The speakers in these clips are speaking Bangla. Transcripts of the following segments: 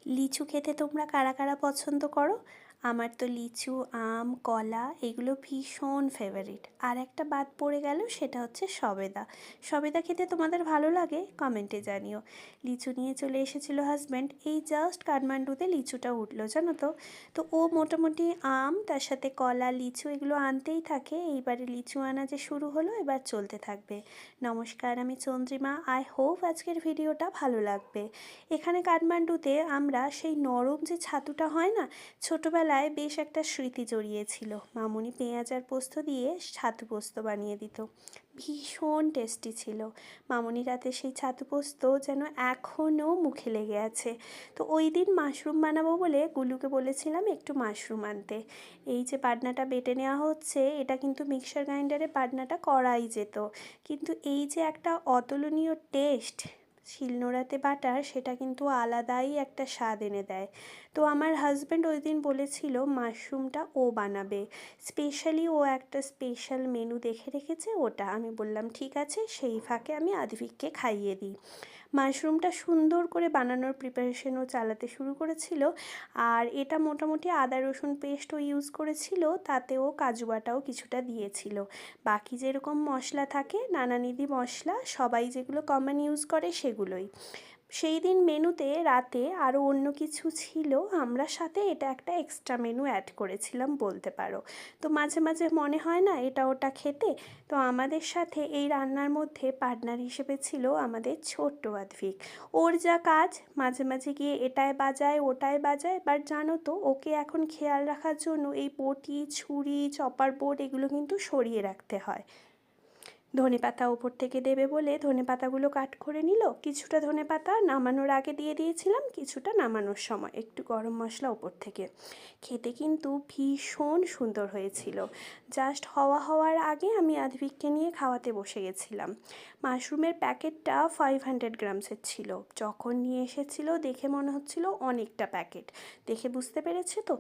লিচু খেতে তোমরা কারা কারা পছন্দ করো? আমার তো লিচু, আম, কলা এগুলো ভীষণ ফেভারিট। আর একটা বাদ পড়ে গেল, সেটা হচ্ছে সবেদা। সবেদা খেতে তোমাদের ভালো লাগে? কমেন্টে জানিও। লিচু নিয়ে চলে এসেছিলো হাজব্যান্ড, এই জাস্ট কাঠমান্ডুতে লিচুটা উঠলো জানো তো। তো ও মোটামুটি আম তার সাথে কলা লিচু এগুলো আনতেই থাকে। এইবারে লিচু আনা যে শুরু হলো, এবার চলতে থাকবে। নমস্কার, আমি চন্দ্রিমা। আই হোপ আজকের ভিডিওটা ভালো লাগবে। এখানে কাঠমান্ডুতে আমরা সেই নরম যে ছাতুটা হয় না, ছোটোবেলায় বেশ একটা স্মৃতি জড়িয়েছিল। মামুনি পেঁয়াজ আর পোস্ত দিয়ে ছাতু পোস্ত বানিয়ে দিত, ভীষণ টেস্টি ছিল। মামুনির রাতে সেই ছাতু পোস্ত যেন এখনও মুখে লেগে আছে। তো ওই দিন মাশরুম বানাবো বলে গুলুকে বলেছিলাম একটু মাশরুম আনতে। এই যে বাটনাটা বেটে নেওয়া হচ্ছে, এটা কিন্তু মিক্সার গ্রাইন্ডারে বাটনাটা করাই যেত, কিন্তু এই যে একটা অতুলনীয় টেস্ট শিলনোড়াতে বাটার, সেটা কিন্তু আলাদাই একটা স্বাদ এনে দেয়। তো আমার হাজব্যান্ড ওই দিন বলেছিল মাশরুমটা ও বানাবে, স্পেশালি ও একটা স্পেশাল মেনু দেখে রেখেছে ওটা। আমি বললাম ঠিক আছে, সেই ফাঁকে আমি আদিভিককে খাইয়ে দিই। মাশরুমটা সুন্দর করে বানানোর প্রিপারেশনও চালাতে শুরু করেছিল। আর এটা মোটামুটি আদা রসুন পেস্টও ইউজ করেছিল, তাতেও কাজু বাটাও কিছুটা দিয়েছিল। বাকি যেরকম মশলা থাকে নানানিধি মশলা, সবাই যেগুলো কমন ইউজ করে সেগুলোই। সেই দিন মেনুতে রাতে আরও অন্য কিছু ছিল, আমরা সাথে এটা একটা এক্সট্রা মেনু অ্যাড করেছিলাম বলতে পারো। তো মাঝে মাঝে মনে হয় না এটা ওটা খেতে। তো আমাদের সাথে এই রান্নার মধ্যে পার্টনার হিসেবে ছিল আমাদের ছোট্ট আদ্ভিক। ওর যা কাজ, মাঝে মাঝে গিয়ে এটায় বাজায় ওটায় বাজায়। বাট জানো তো, ওকে এখন খেয়াল রাখার জন্য এই বটি ছুরি চপার বোর্ড এগুলো কিন্তু সরিয়ে রাখতে হয়। ধনেপাতা ওপর থেকে দেবে বলে ধনেপাতাগুলো কাট করে নিল। কিছুটা ধনেপাতা নামানোর আগে দিয়ে দিয়েছিলাম, কিছুটা নামানোর সময়, একটু গরম মশলা ওপর থেকে। খেতে কিন্তু ভীষণ সুন্দর হয়েছিল। জাস্ট হওয়ার আগে আমি আধভিককে নিয়ে খাওয়াতে বসে গেছিলাম। মাশরুমের প্যাকেটটা 500 গ্রামসের ছিল। যখন নিয়ে এসেছিল দেখে মনে হচ্ছিল অনেকটা প্যাকেট। দেখে বুঝতে পেরেছে তো।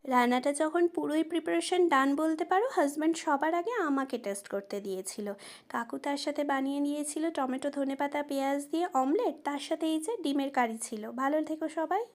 রান্নাটা যখন পুরোই প্রিপারেশন ডান বলতে পারো, হাজব্যান্ড সবার আগে আমাকে টেস্ট করতে দিয়েছিল। কাকু তার সাথে বানিয়ে নিয়েছিল টমেটো ধনেপাতা পেঁয়াজ দিয়ে অমলেট, তার সাথে এই যে ডিমের কারি ছিল। ভালো থেকো সবাই।